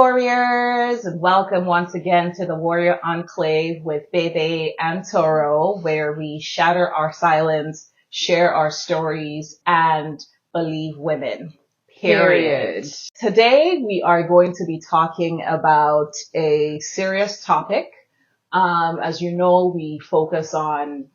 warriors, and welcome once again to the Warrior Enclave with Bebe and Toro, where we shatter our silence, share our stories, and believe women. Period. Today we are going to be talking about a serious topic. As you know, we focus on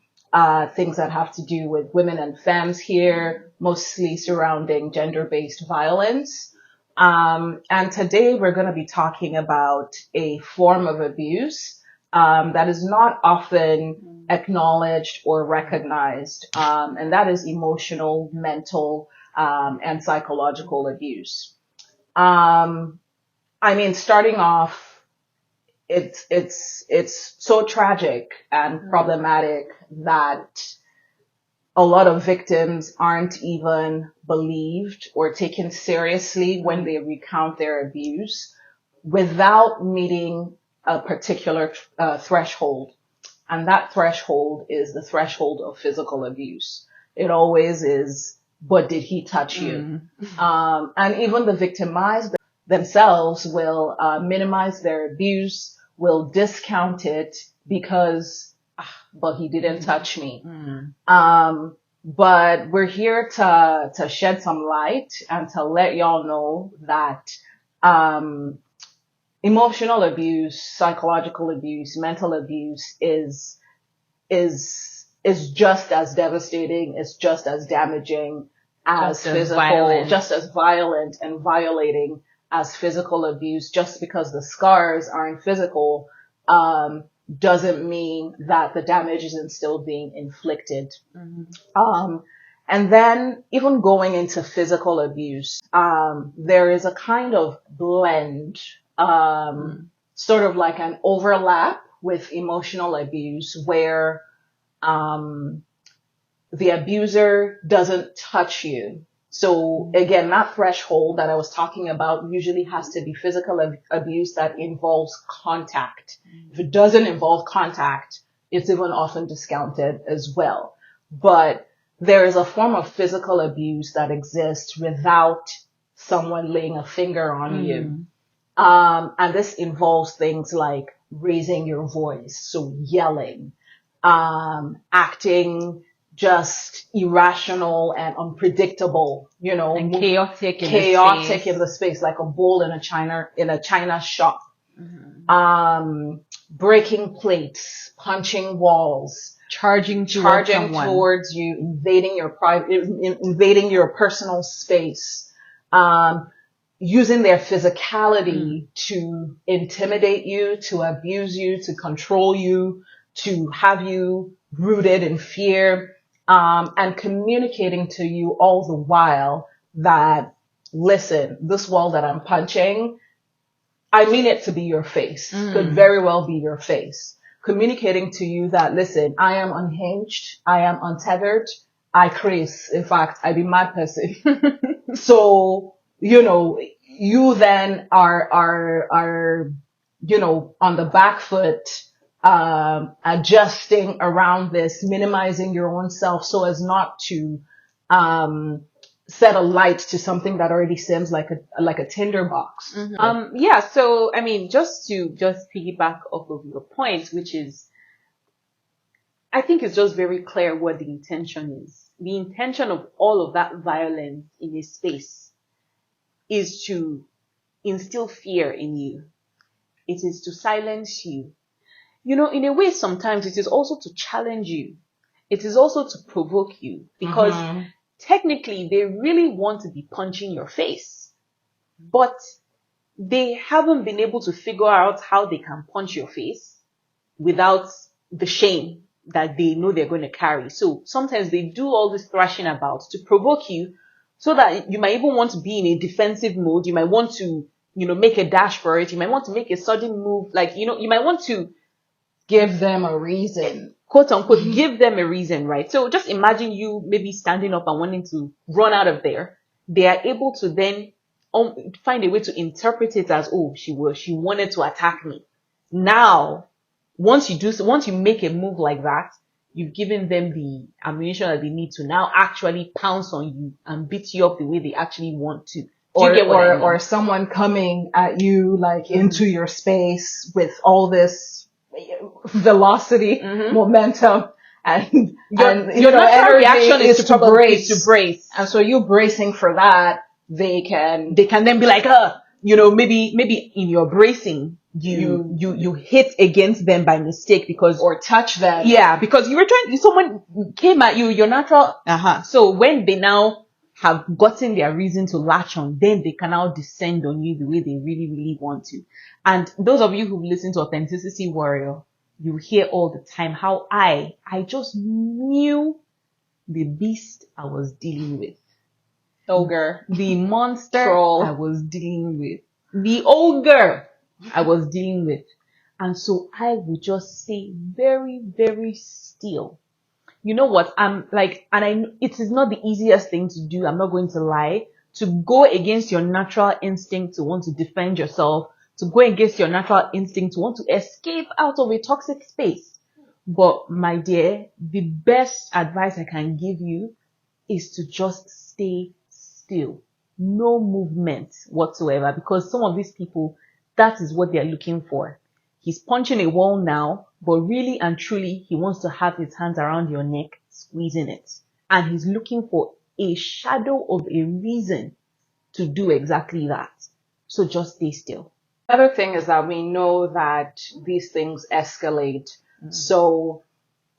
things that have to do with women and femmes here, mostly surrounding gender-based violence. And today we're going to be talking about a form of abuse that is not often acknowledged or recognized, and that is emotional, mental, and psychological abuse. Starting off, it's so tragic and problematic that a lot of victims aren't even believed or taken seriously when they recount their abuse without meeting a particular threshold. And that threshold is the threshold of physical abuse. It always is, but did he touch you? And even the victimized themselves will minimize their abuse, will discount it because but he didn't touch me. But we're here to shed some light and to let y'all know that emotional abuse, psychological abuse, mental abuse is just as devastating, is just as damaging as physical, just as violent and violating as physical abuse. Just because the scars aren't physical, doesn't mean that the damage isn't still being inflicted. And then even going into physical abuse, there is a kind of blend, sort of like an overlap with emotional abuse where, the abuser doesn't touch you. So again, that threshold that I was talking about usually has to be physical abuse that involves contact. If it doesn't involve contact, it's even often discounted as well. But there is a form of physical abuse that exists without someone laying a finger on you. And this involves things like raising your voice, so yelling, acting just irrational and unpredictable, and chaotic in the space, like a bull in a china shop. Breaking plates, punching walls, charging towards you, invading your personal space, using their physicality to intimidate you, to abuse you, to control you, to have you rooted in fear. And communicating to you all the while that, listen, this wall that I'm punching, I mean it to be your face. Could very well be your face. Communicating to you that, listen, I am unhinged. I am untethered. I craze. In fact, I be mad person. So, you then are, on the back foot, adjusting around this, minimizing your own self so as not to set a light to something that already seems like a tinderbox. So just to piggyback off of your point, which is, I think it's just very clear what the intention is. The intention of all of that violence in a space is to instill fear in you. It is to silence you. In a way, sometimes it is also to challenge you. It is also to provoke you because technically they really want to be punching your face, but they haven't been able to figure out how they can punch your face without the shame that they know they're going to carry. So sometimes they do all this thrashing about to provoke you so that you might even want to be in a defensive mode. You might want to, make a dash for it. You might want to make a sudden move. You might want to give them a reason, quote unquote, give them a reason, right? So just imagine you maybe standing up and wanting to run out of there. They are able to then find a way to interpret it as, oh, she wanted to attack me. Now, once you make a move like that, you've given them the ammunition that they need to now actually pounce on you and beat you up the way they actually want to. or someone coming at you like into your space with all this velocity, momentum, and your natural reaction is to brace. And so you bracing for that, they can then be like, maybe in your bracing, you hit against them by mistake or touch them. Yeah, because someone came at you, your natural, so when they now have gotten their reason to latch on, then they can now descend on you the way they really, really want to. And those of you who listen to Authenticity Warrior, you hear all the time how I just knew the beast I was dealing with. Ogre. The monster Troll. I was dealing with. The ogre I was dealing with. And so I would just stay very, very still. You know what? It is not the easiest thing to do. I'm not going to lie. To go against your natural instinct to want to defend yourself, to go against your natural instinct to want to escape out of a toxic space. But my dear, the best advice I can give you is to just stay still. No movement whatsoever, because some of these people, that is what they're looking for. He's punching a wall now, but really and truly, he wants to have his hands around your neck, squeezing it. And he's looking for a shadow of a reason to do exactly that. So just stay still. The other thing is that we know that these things escalate. So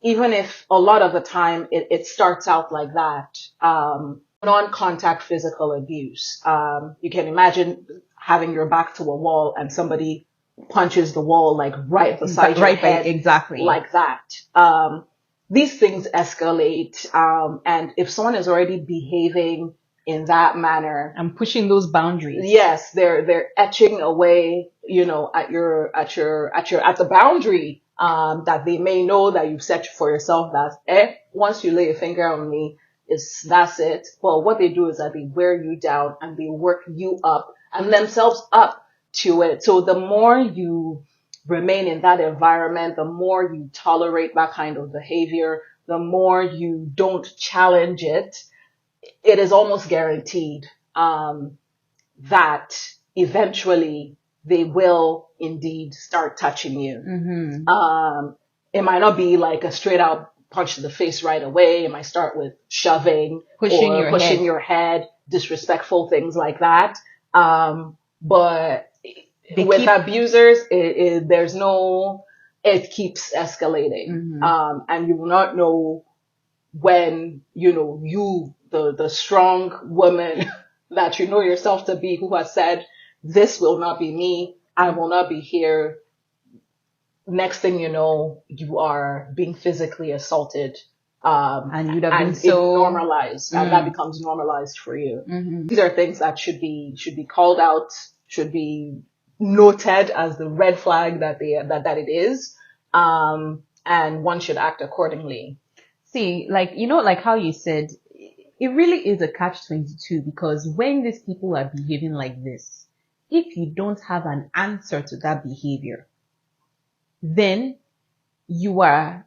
even if a lot of the time it starts out like that, non-contact physical abuse, you can imagine having your back to a wall and somebody punches the wall like right beside your head, exactly like that. These things escalate, and if someone is already behaving in that manner and pushing those boundaries, yes, they're etching away, at the boundary that they may know that you've set for yourself. That once you lay a finger on me, that's it. But what they do is that they wear you down and they work you up and themselves up to it. So the more you remain in that environment, the more you tolerate that kind of behavior, the more you don't challenge it, it is almost guaranteed that eventually they will indeed start touching you. It might not be like a straight out punch to the face right away. It might start with shoving, pushing your head, disrespectful things like that. But with abusers, it keeps escalating. And you will not know when, the strong woman that you know yourself to be, who has said, this will not be me, I will not be here. Next thing you know, you are being physically assaulted. And you'd have been so normalized, and that becomes normalized for you. These are things that should be called out, should be noted as the red flag that it is. And one should act accordingly. See, like how you said, it really is a catch-22, because when these people are behaving like this, if you don't have an answer to that behavior, then you are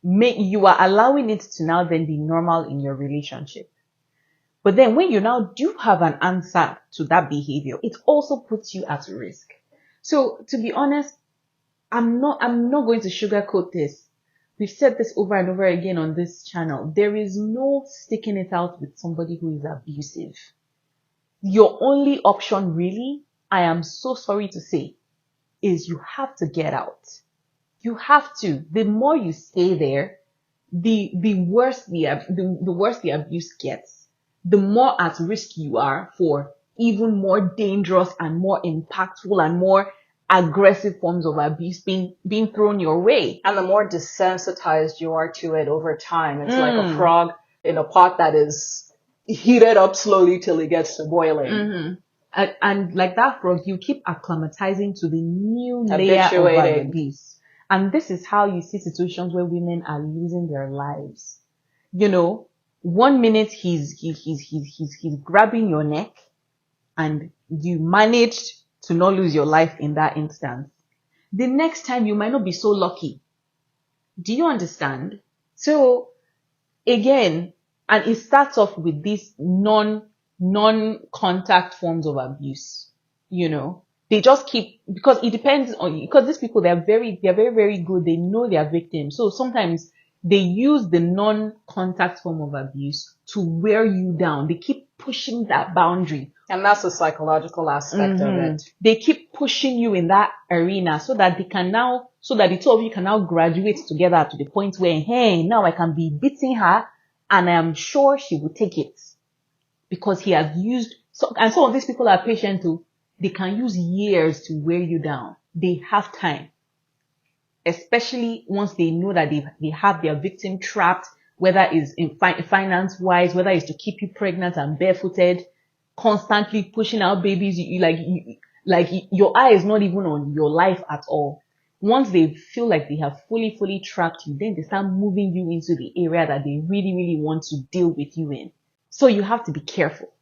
allowing it to now then be normal in your relationship. But then when you now do have an answer to that behavior, it also puts you at risk. So to be honest, I'm not going to sugarcoat this. We've said this over and over again on this channel. There is no sticking it out with somebody who is abusive. Your only option, really, I am so sorry to say, is you have to get out. You have to. The more you stay there, the worse the abuse gets. The more at risk you are for even more dangerous and more impactful and more aggressive forms of abuse being thrown your way. And the more desensitized you are to it over time. It's like a frog in a pot that is heated up slowly till it gets to boiling. And like that frog, you keep acclimatizing to the new layer of abuse. And this is how you see situations where women are losing their lives. 1 minute he's grabbing your neck, and you managed to not lose your life in that instance. The next time you might not be so lucky. Do you understand? So again, and it starts off with this non-contact forms of abuse, they just keep, because it depends on, because these people, they're very, very good. They know their victims. So sometimes they use the non-contact form of abuse to wear you down. They keep pushing that boundary. And that's the psychological aspect of it. They keep pushing you in that arena so that the two of you can now graduate together to the point where, hey, now I can be beating her and I am sure she will take it. Because he has used, and some of these people are patient too. They can use years to wear you down. They have time. Especially once they know that they have their victim trapped, whether it's in finance-wise, whether it's to keep you pregnant and barefooted, constantly pushing out babies, like your eye is not even on your life at all. Once they feel like they have fully trapped you, then they start moving you into the area that they really want to deal with you in. So you have to be careful.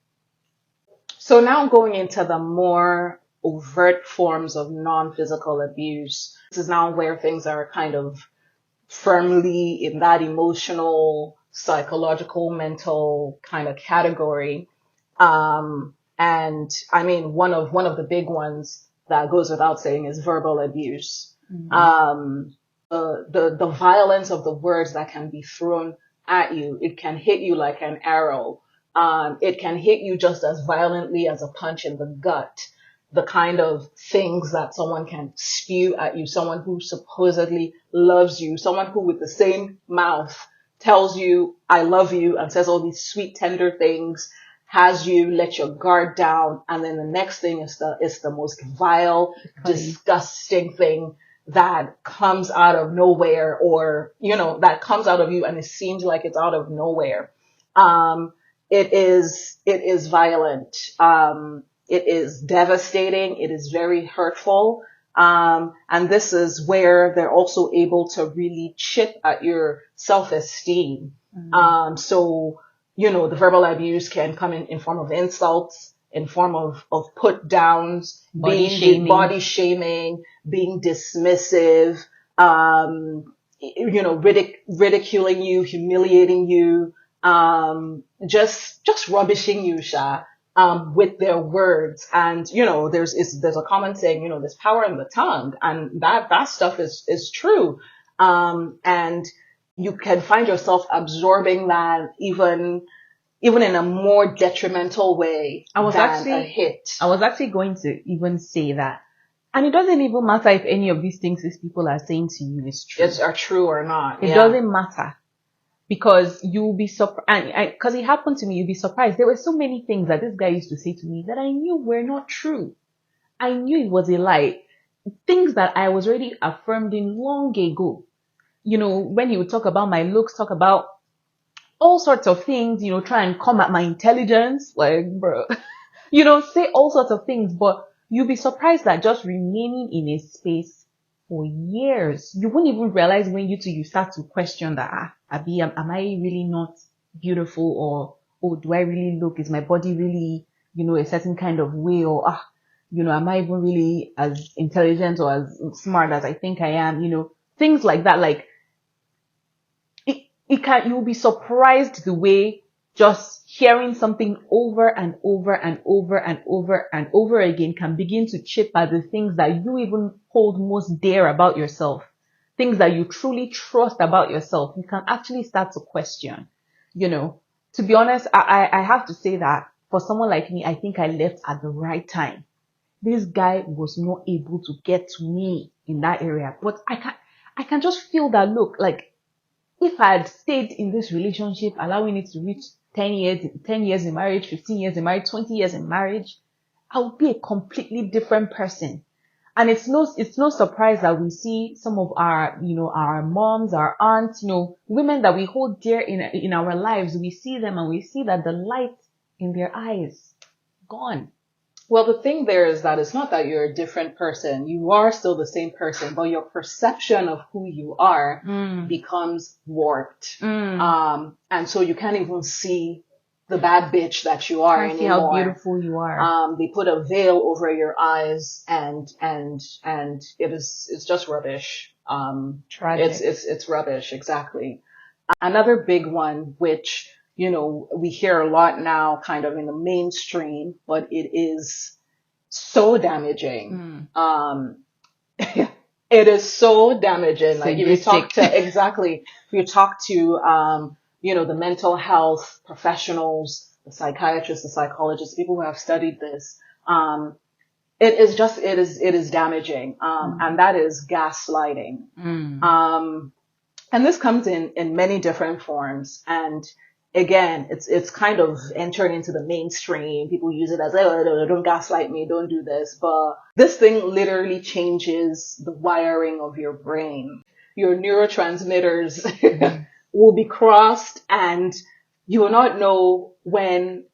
So now going into the more overt forms of non-physical abuse. This is now where things are kind of firmly in that emotional, psychological, mental kind of category. And I mean, one of the big ones that goes without saying is verbal abuse. The violence of the words that can be thrown at you, it can hit you like an arrow. It can hit you just as violently as a punch in the gut. The kind of things that someone can spew at you, someone who supposedly loves you, someone who with the same mouth tells you, I love you, and says all these sweet, tender things, has you let your guard down, and then the next thing is the most vile, disgusting thing that comes out of nowhere, or, that comes out of you and it seems like it's out of nowhere. It is violent. It is devastating. It is very hurtful. And this is where they're also able to really chip at your self-esteem. So, the verbal abuse can come in form of insults, in form of put downs, body shaming, being dismissive, ridiculing you, humiliating you, just rubbishing you, with their words. And, there's a common saying, there's power in the tongue, and that stuff is true. And you can find yourself absorbing that even in a more detrimental way than a hit. I was actually going to even say that. And it doesn't even matter if any of these things these people are saying to you is true. Are true or not. It doesn't matter. Because you'll be surprised, because it happened to me, you'll be surprised. There were so many things that this guy used to say to me that I knew were not true. I knew it was a lie. Things that I was already affirmed in long ago. When he would talk about my looks, talk about all sorts of things, try and come at my intelligence, like, bro, say all sorts of things, but you'll be surprised that just remaining in a space for years, you won't even realize when you start to question that, Abi, am I really not beautiful, or do I really look, is my body really, a certain kind of way, or, am I even really as intelligent or as smart as I think I am, things like that, like, you'll be surprised the way just hearing something over and over and over and over and over again can begin to chip at the things that you even hold most dear about yourself. Things that you truly trust about yourself. You can actually start to question, To be honest, I have to say that for someone like me, I think I left at the right time. This guy was not able to get to me in that area. But I can just feel that, look, like, if I had stayed in this relationship, allowing it to reach 10 years in marriage, 15 years in marriage, 20 years in marriage, I would be a completely different person. And it's no surprise that we see some of our, our moms, our aunts, women that we hold dear in our lives. We see them and we see that the light in their eyes gone. Well, the thing there is that it's not that you're a different person. You are still the same person, but your perception of who you are becomes warped. And so you can't even see the bad bitch that you are anymore. See how beautiful you are. They put a veil over your eyes, and it's just rubbish. Tragic. It's rubbish, exactly. Another big one, which we hear a lot now kind of in the mainstream, but it is so damaging. It is so damaging. Like if you talk to the mental health professionals, the psychiatrists, the psychologists, people who have studied this, it is damaging. And that is gaslighting. And this comes in many different forms. And again, it's kind of entered into the mainstream. People use it as, oh, don't gaslight me, don't do this. But this thing literally changes the wiring of your brain. Your neurotransmitters will be crossed, and you will not know when,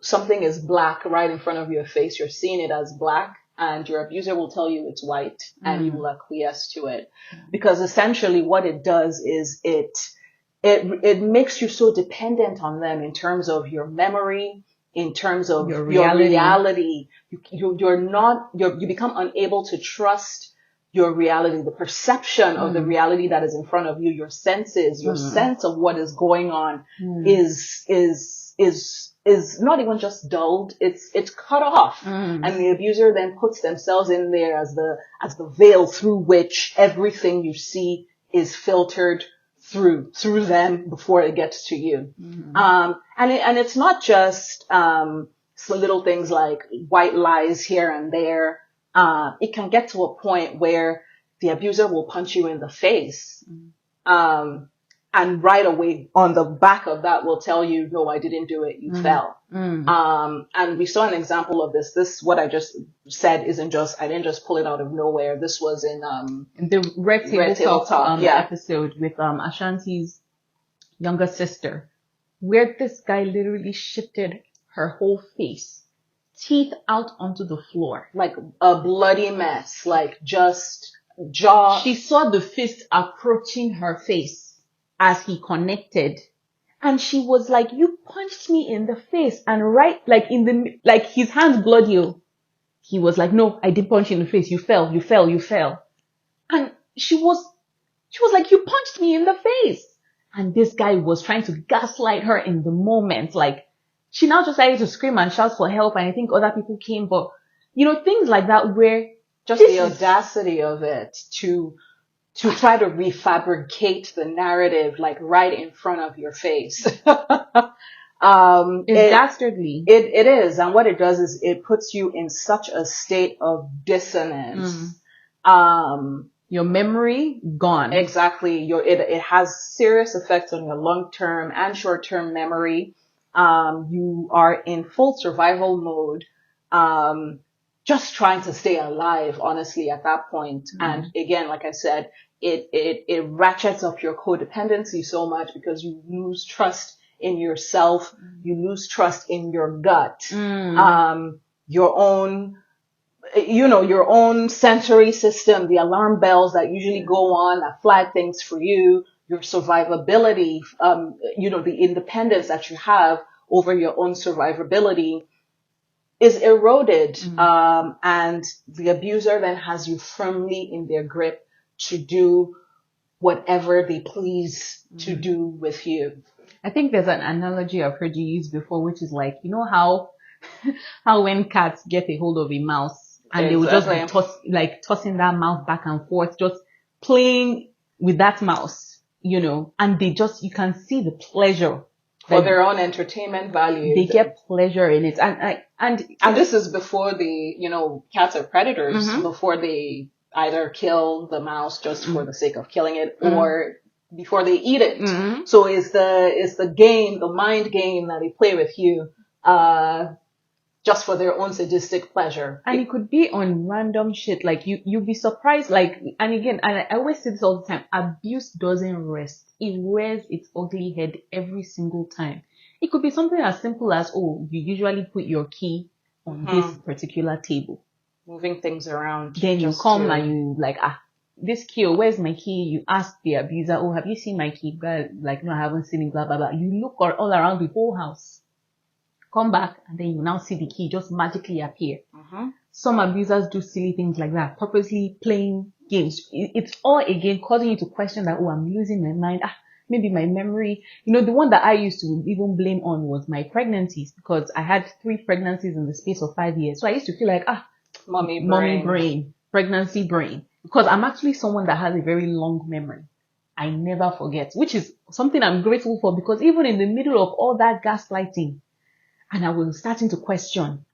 something is black right in front of your face. You're seeing it as black, and your abuser will tell you it's white, and you will acquiesce to it. Because essentially what it does is it makes you so dependent on them in terms of your memory, in terms of your reality. You become unable to trust your reality, the perception of the reality that is in front of you, your senses, your sense of what is going on is not even just dulled, it's cut off. And the abuser then puts themselves in there as the veil through which everything you see is filtered through them before it gets to you. And it's not just some little things like white lies here and there. It can get to a point where the abuser will punch you in the face. And right away on the back of that will tell you, no, I didn't do it. You fell. And we saw an example of this. This, what I just said, I didn't just pull it out of nowhere. This was in the Red Table Talk episode with Ashanti's younger sister, where this guy literally shifted her whole face, teeth out onto the floor. Like a bloody mess, like just jaw. She saw the fist approaching her face as he connected. And she was like, you punched me in the face. And right, like his hands bloody. He was like, no, I didn't punch you in the face. You fell. And she was like, you punched me in the face. And this guy was trying to gaslight her in the moment. Like, she now just started to scream and shout for help. And I think other people came. But, things like that where just the audacity of it to try to refabricate the narrative, like right in front of your face. It's dastardly. It is. And what it does is it puts you in such a state of dissonance. Your memory gone. Exactly. It has serious effects on your long-term and short-term memory. You are in full survival mode. Just trying to stay alive, honestly, at that point. And again, like I said, it ratchets up your codependency so much because you lose trust in yourself. You lose trust in your gut. Your own sensory system, the alarm bells that usually go on that flag things for you, your survivability, the independence that you have over your own survivability is eroded. And the abuser then has you firmly in their grip to do whatever they please to do with you. I think there's an analogy I've heard you use before, which is like, how when cats get a hold of a mouse and they will just be tossing that mouse back and forth, just playing with that mouse, and you can see the pleasure. For their own entertainment value. They get pleasure in it. And this is before cats are predators, before they either kill the mouse just for the sake of killing it or before they eat it. So it's the game, the mind game that they play with you, just for their own sadistic pleasure. And it could be on random shit. Like you'd be surprised. Like, and again, and I always say this all the time, abuse doesn't rest. It rears its ugly head every single time. It could be something as simple as, you usually put your key on this particular table. Moving things around. Then you come and you like, this key, where's my key? You ask the abuser, have you seen my key? Like, no, I haven't seen it, blah, blah, blah. You look all around the whole house. Come back, and then you now see the key just magically appear. Some abusers do silly things like that, purposely playing games. It's all again causing you to question that, I'm losing my mind. maybe my memory, the one that I used to even blame on was my pregnancies, because I had 3 pregnancies in the space of 5 years. So I used to feel like, mommy brain, pregnancy brain, because I'm actually someone that has a very long memory. I never forget, which is something I'm grateful for, because even in the middle of all that gaslighting, and I was starting to question,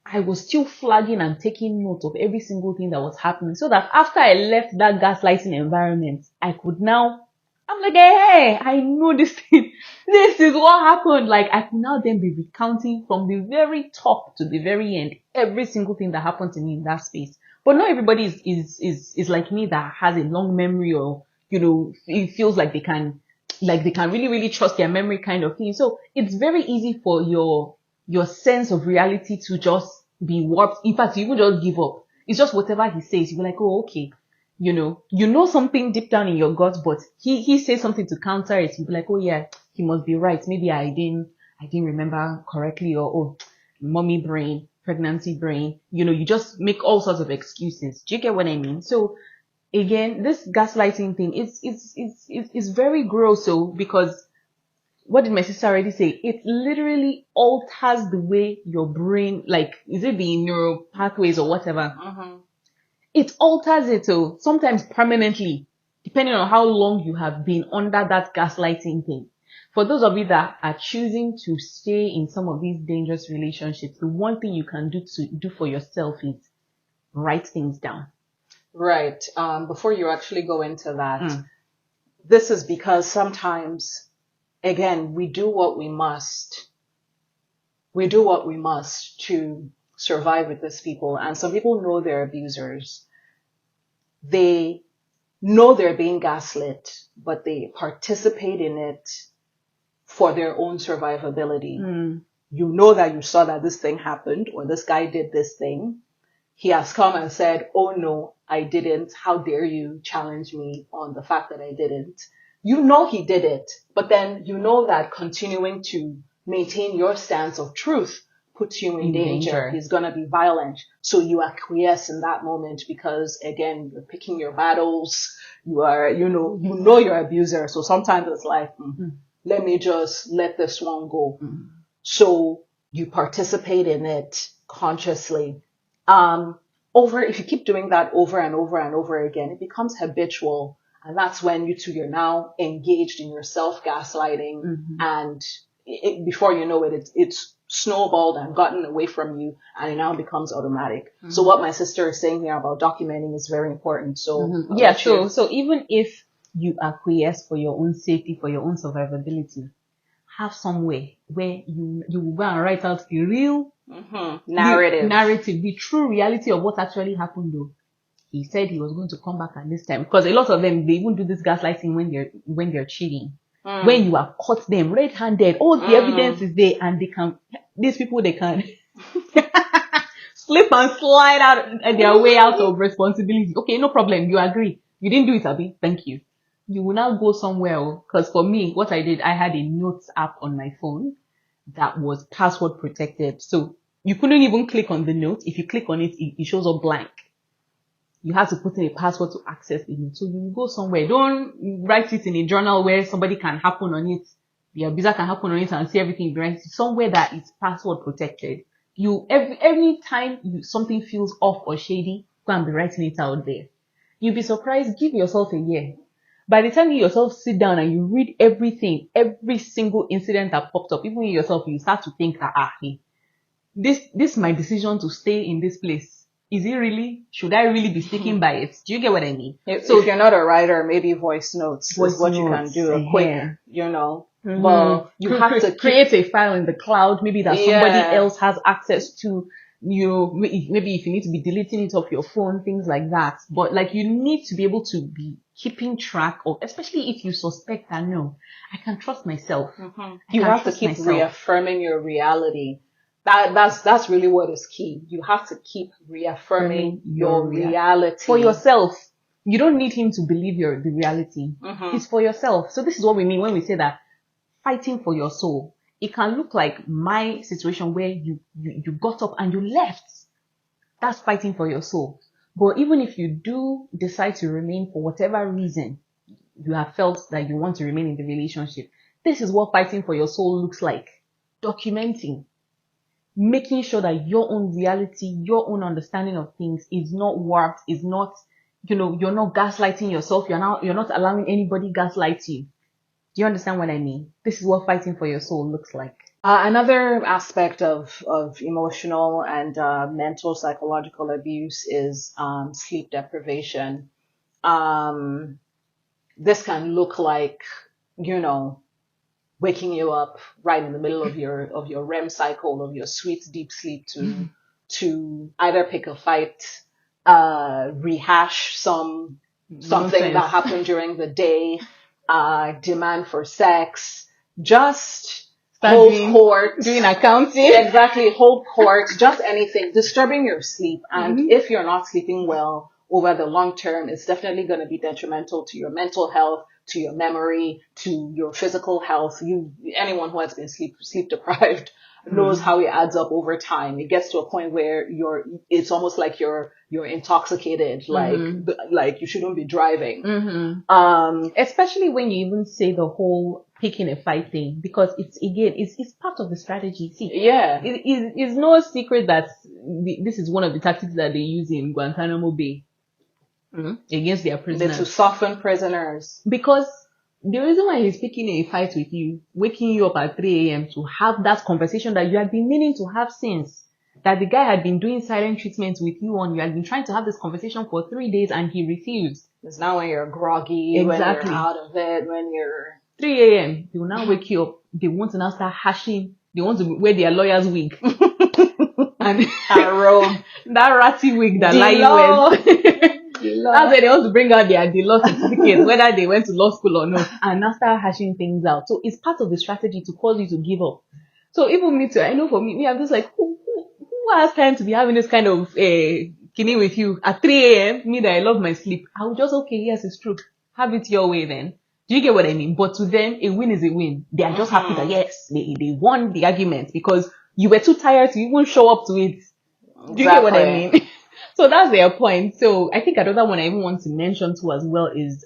I was still flagging and taking note of every single thing that was happening, so that after I left that gaslighting environment, I could now, I'm like, hey, I know this thing. This is what happened. Like, I could now then be recounting from the very top to the very end, every single thing that happened to me in that space. But not everybody is like me, that has a long memory, or, it feels like they can really, really trust their memory kind of thing. So it's very easy for your sense of reality to just be warped. In fact, you even just give up. It's just whatever he says. You're like, oh, okay. You know something deep down in your gut, but he says something to counter it. You'll be like, oh yeah, he must be right. Maybe I didn't remember correctly, or, oh, mommy brain, pregnancy brain. You just make all sorts of excuses. Do you get what I mean? So again, this gaslighting thing is very gross. So, because what did my sister already say? It literally alters the way your brain, like, is it the neural pathways or whatever? Mm-hmm. It alters it, so sometimes permanently, depending on how long you have been under that gaslighting thing. For those of you that are choosing to stay in some of these dangerous relationships, the one thing you can do for yourself is write things down. Right. Before you actually go into that, this is because sometimes, again, we do what we must. We do what we must to survive with these people. And some people know they're abusers. They know they're being gaslit, but they participate in it for their own survivability. You know that you saw that this thing happened, or this guy did this thing. He has come and said, oh no, I didn't. How dare you challenge me on the fact that I didn't? You know he did it, but then you know that continuing to maintain your stance of truth puts you in danger. He's going to be violent. So you acquiesce in that moment because, again, you're picking your battles. You are, you know your abuser. So sometimes it's like, let me just let this one go. So you participate in it consciously. If you keep doing that over and over and over again, it becomes habitual. And that's when you two, you're now engaged in your self-gaslighting. And before you know it, it's snowballed and gotten away from you, and it now becomes automatic. So what my sister is saying here about documenting is very important. So so even if you acquiesce for your own safety, for your own survivability, have some way where you will go and write out the real narrative, the true reality of what actually happened. Though he said he was going to come back at this time, because a lot of them, they even do this gaslighting when they're cheating. When you have caught them red-handed, all the evidence is there, and these people can slip and slide out their way out of responsibility. Okay, no problem. You agree. You didn't do it, Abi. Thank you. You will now go somewhere. Because for me, what I did, I had a notes app on my phone that was password protected. So you couldn't even click on the note. If you click on it, it shows up blank. You have to put in a password to access the note. So you go somewhere. Don't write it in a journal where somebody can happen on it. The abuser can happen on it and see everything. You write it somewhere that is password protected. Every time something feels off or shady, go and be writing it out there. You'll be surprised. Give yourself a year. By the time you yourself sit down and you read everything, every single incident that popped up, even you yourself, you start to think that, hey, this is my decision to stay in this place. Is it really? Should I really be sticking by it? Do you get what I mean? So if you're not a writer, maybe voice notes is what you can do. A quick, Well, you have to create a file in the cloud, maybe that somebody else has access to. Maybe if you need to be deleting it off your phone, things like that. But you need to be able to be keeping track of, especially if you suspect that no, I can trust myself. You have to keep reaffirming your reality. That's really what is key. You have to keep reaffirming your reality for yourself. You don't need him to believe the reality. It's for yourself. So this is what we mean when we say that fighting for your soul. It can look like my situation where you got up and you left. That's fighting for your soul. But even if you do decide to remain for whatever reason, you have felt that you want to remain in the relationship. This is what fighting for your soul looks like. Documenting. Making sure that your own reality, your own understanding of things is not warped, is not, you're not gaslighting yourself. You're not allowing anybody gaslight you. Do you understand what I mean? This is what fighting for your soul looks like. Another aspect of emotional and mental psychological abuse is sleep deprivation. This can look like, waking you up right in the middle of your REM cycle, of your sweet deep sleep, to either pick a fight, rehash something that happened during the day, demand for sex, just hold court, doing accounting. Exactly, hold court, just anything, disturbing your sleep. And if you're not sleeping well over the long term, it's definitely going to be detrimental to your mental health, to your memory, to your physical health. Anyone who has been sleep deprived knows how it adds up over time. It gets to a point where it's almost like you're intoxicated, like you shouldn't be driving. Especially when you even say the whole picking a fight thing, because it's part of the strategy. See, it's no secret that this is one of the tactics that they use in Guantanamo Bay against their prisoners. To soften prisoners. Because the reason why he's picking a fight with you, waking you up at 3 a.m. to have that conversation that you had been meaning to have since, that the guy had been doing silent treatment with you on, you had been trying to have this conversation for 3 days and he refused. It's now when you're groggy, when you're out of it, when you're 3 a.m. They will now wake you up. They want to now start hashing. They want to wear their lawyer's wig. And robe. That ratty wig that lie wears. That's why they want to bring out their law certificates, whether they went to law school or not, and now start hashing things out. So it's part of the strategy to cause you to give up. So even me too, I know for me, I'm just like, who has time to be having this kind of kidney with you at 3 a.m.? Me that I love my sleep. I will just, okay, yes, it's true. Have it your way then. Do you get what I mean? But to them, a win is a win. They are just happy that yes, they won the argument because you were too tired to even show up to it. Do you get what I mean? So that's their point. So I think another one I even want to mention too as well is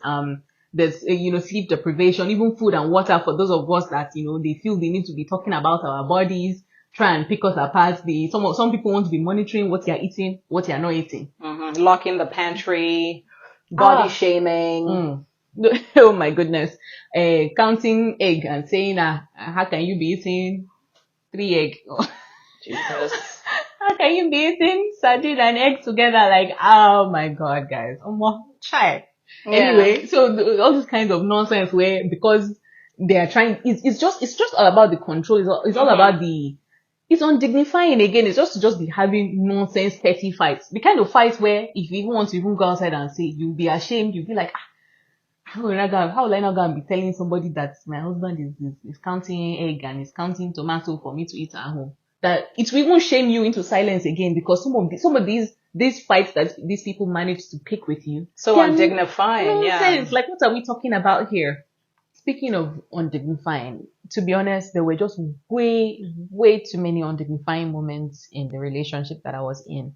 there's sleep deprivation, even food and water for those of us that they feel they need to be talking about our bodies, try and pick us apart. Some people want to be monitoring what you're eating, what you're not eating. Lock in the pantry, body shaming. Oh my goodness. Counting egg and saying, how can you be eating 3 egg? Jesus. How can you be eating sardine and egg together? Like, oh my God, guys. Try. Yeah. Anyway, so all this kind of nonsense where, because they are trying, it's just all about the control. It's all about it's undignifying again. It's just be having nonsense, petty fights. The kind of fights where if you even want to even go outside and say, you'll be ashamed. You'll be like, how will I not go and be telling somebody that my husband is counting egg and is counting tomato for me to eat at home? That it will even shame you into silence again, because some of these fights that these people manage to pick with you. So undignifying, nonsense. Like, what are we talking about here? Speaking of undignifying, to be honest, there were just way, way too many undignifying moments in the relationship that I was in.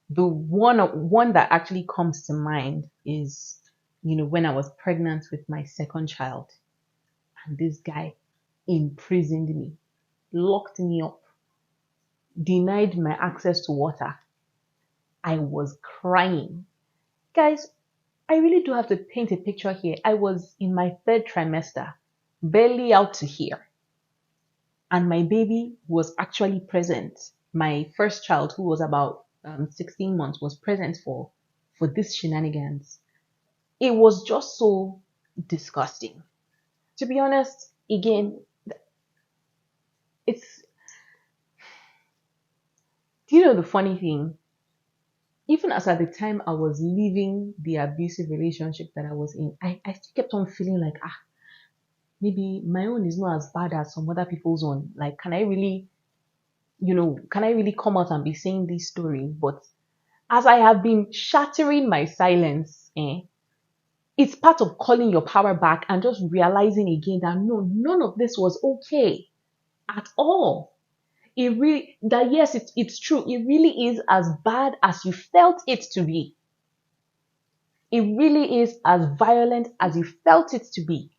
The one that actually comes to mind is, when I was pregnant with my second child, and this guy imprisoned me, locked me up, denied my access to water. I was crying. Guys, I really do have to paint a picture here. I was in my 3rd trimester, barely out to here. And my baby was actually present. My first child, who was about 16 months, was present for this shenanigans. It was just so disgusting. To be honest, again, do you know the funny thing? Even as at the time I was leaving the abusive relationship that I was in, I still kept on feeling like, maybe my own is not as bad as some other people's own. Like, can I really come out and be saying this story? But as I have been shattering my silence, it's part of calling your power back and just realizing again that no, none of this was okay at all. Yes, it's true. It really is as bad as you felt it to be. it really is as violent as you felt it to be.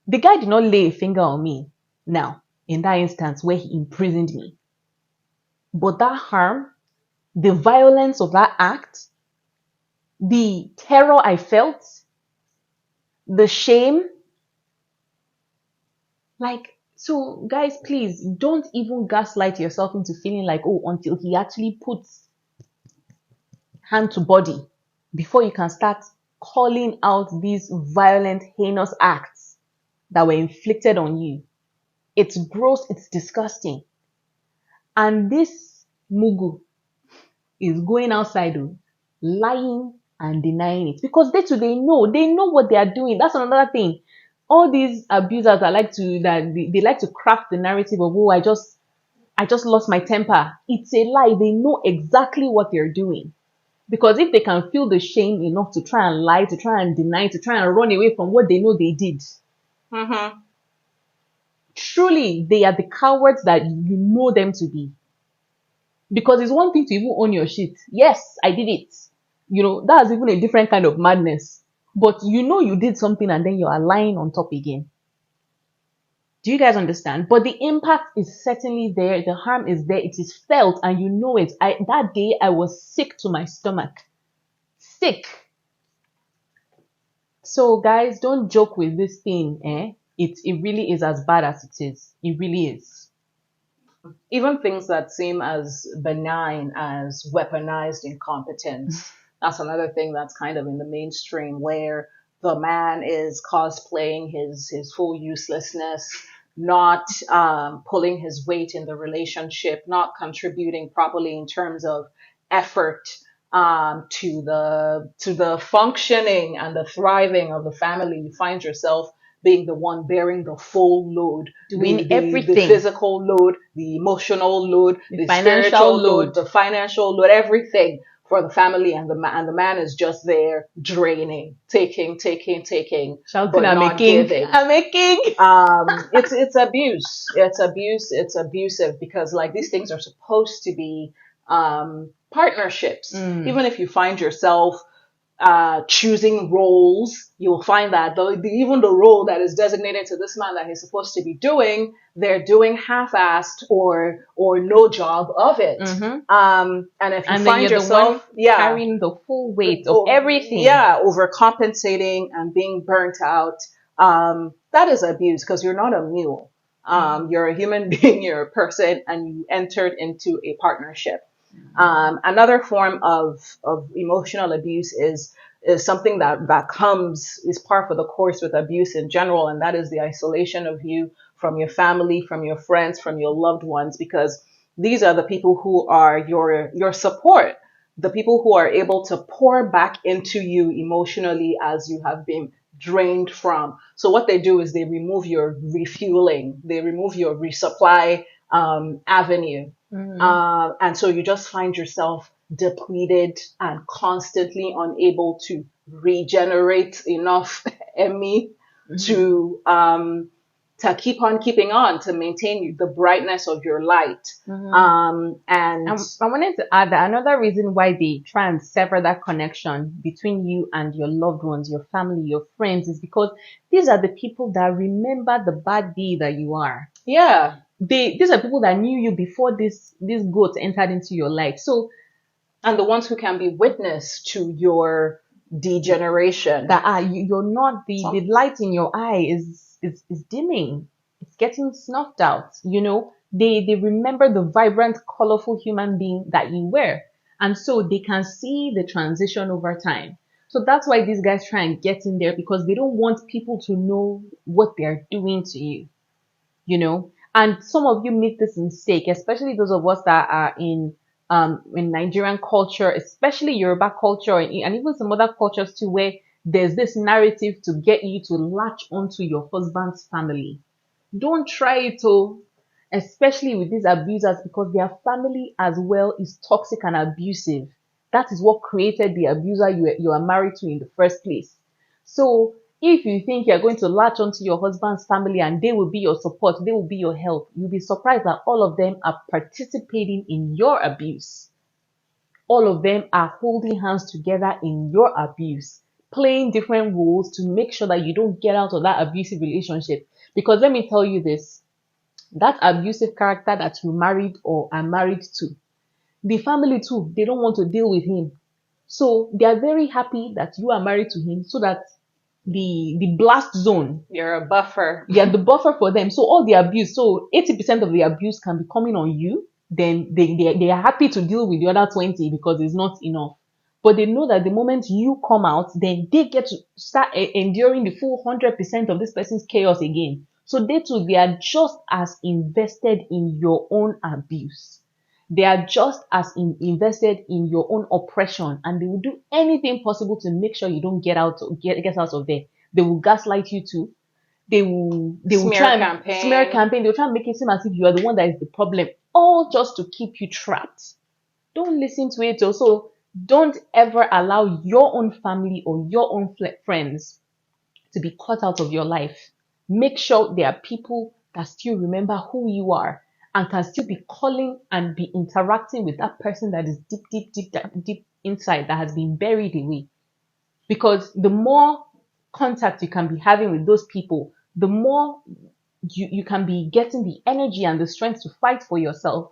The guy did not lay a finger on me now, in that instance where he imprisoned me. But that harm, the violence of that act, the terror I felt, the shame, like, so guys, please don't even gaslight yourself into feeling like, oh, until he actually puts hand to body before you can start calling out these violent, heinous acts that were inflicted on you. It's gross, it's disgusting. And this Mugu is going outside, lying and denying it. Because they know what they are doing. That's another thing. All these abusers they like to craft the narrative of, oh, I just lost my temper. It's a lie. They know exactly what they're doing. Because if they can feel the shame enough to try and lie, to try and deny, to try and run away from what they know they did, truly they are the cowards that you know them to be. Because it's one thing to even own your shit. Yes, I did it. That's even a different kind of madness. But you did something and then you are lying on top again. Do you guys understand? But the impact is certainly there. The harm is there. It is felt and you know it. That day I was sick to my stomach. Sick. So guys, don't joke with this thing. It really is as bad as it is. It really is. Even things that seem as benign as weaponized incompetence. That's another thing that's kind of in the mainstream, where the man is cosplaying his full uselessness, not pulling his weight in the relationship, not contributing properly in terms of effort to the functioning and the thriving of the family. You find yourself being the one bearing the full load, doing everything, the physical load, the emotional load, the financial load, the financial load, everything for the family, and the man is just there draining, taking, shouting, but I'm not a king. giving. I'm a king. It's abuse. It's abuse. It's abusive, because like these things are supposed to be partnerships. Even if you find yourself choosing roles, you'll find that even the role that is designated to this man that he's supposed to be doing, they're doing half-assed or no job of it. And if you find yourself carrying the full weight of everything, overcompensating and being burnt out, that is abuse, because you're not a mule. You're a human being, you're a person, and you entered into a partnership. Another form of emotional abuse is something that is par for the course with abuse in general, and that is the isolation of you from your family, from your friends, from your loved ones, because these are the people who are your support, the people who are able to pour back into you emotionally as you have been drained from. So what they do is they remove your refueling, they remove your resupply avenue. And so you just find yourself depleted and constantly unable to regenerate enough ME to keep on keeping on, to maintain the brightness of your light. And I wanted to add that another reason why they try and sever that connection between you and your loved ones, your family, your friends, is because these are the people that remember the bad day that you are. Yeah. These are people that knew you before this goat entered into your life. So, and the ones who can be witness to your degeneration. That you're not the light in your eye is dimming. It's getting snuffed out. They remember the vibrant, colorful human being that you were, and so they can see the transition over time. So that's why these guys try and get in there, because they don't want people to know what they're doing to you. And some of you make this mistake, especially those of us that are in Nigerian culture, especially Yoruba culture, and even some other cultures too, where there's this narrative to get you to latch onto your husband's family. Don't try it, especially with these abusers, because their family as well is toxic and abusive. That is what created the abuser you are married to in the first place. So if you think you're going to latch onto your husband's family and they will be your support, they will be your help, you'll be surprised that all of them are participating in your abuse. all of them are holding hands together in your abuse, playing different roles to make sure that you don't get out of that abusive relationship. Because let me tell you this, that abusive character that you married or are married to, the family too, they don't want to deal with him. So they are very happy that you are married to him so that the blast zone, you're a buffer. Yeah, the buffer for them. So all the abuse, so 80% of the abuse can be coming on you. Then they are happy to deal with the other 20 because it's not enough. But they know that the moment you come out, then they get to start enduring the full 100% of this person's chaos again. So they too, they are just as invested in your own abuse. They are just as invested in your own oppression, and they will do anything possible to make sure you don't get out of there. They will gaslight you too. They will try and smear campaign. They will try and make it seem as if you are the one that is the problem, all just to keep you trapped. Don't listen to it. Also, don't ever allow your own family or your own friends to be cut out of your life. Make sure there are people that still remember who you are and can still be calling and be interacting with that person that is deep inside, that has been buried away. Because the more contact you can be having with those people, the more you can be getting the energy and the strength to fight for yourself.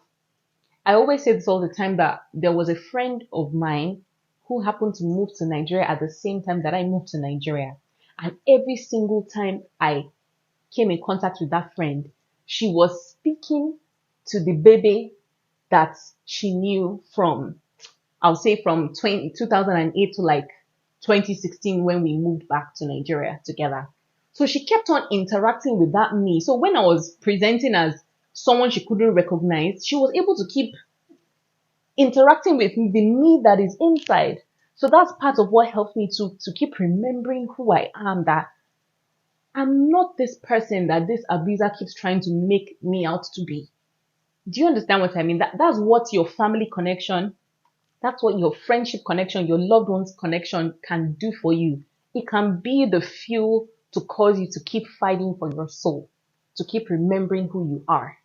I always say this all the time, that there was a friend of mine who happened to move to Nigeria at the same time that I moved to Nigeria. And every single time I came in contact with that friend, she was speaking to the Bebe that she knew from, I'll say from 2008 to like 2016 when we moved back to Nigeria together. So she kept on interacting with that me. So when I was presenting as someone she couldn't recognize, she was able to keep interacting with the me that is inside. So that's part of what helped me to keep remembering who I am, that I'm not this person that this abuser keeps trying to make me out to be. Do you understand what I mean? That's what your family connection, that's what your friendship connection, your loved ones connection can do for you. It can be the fuel to cause you to keep fighting for your soul, to keep remembering who you are.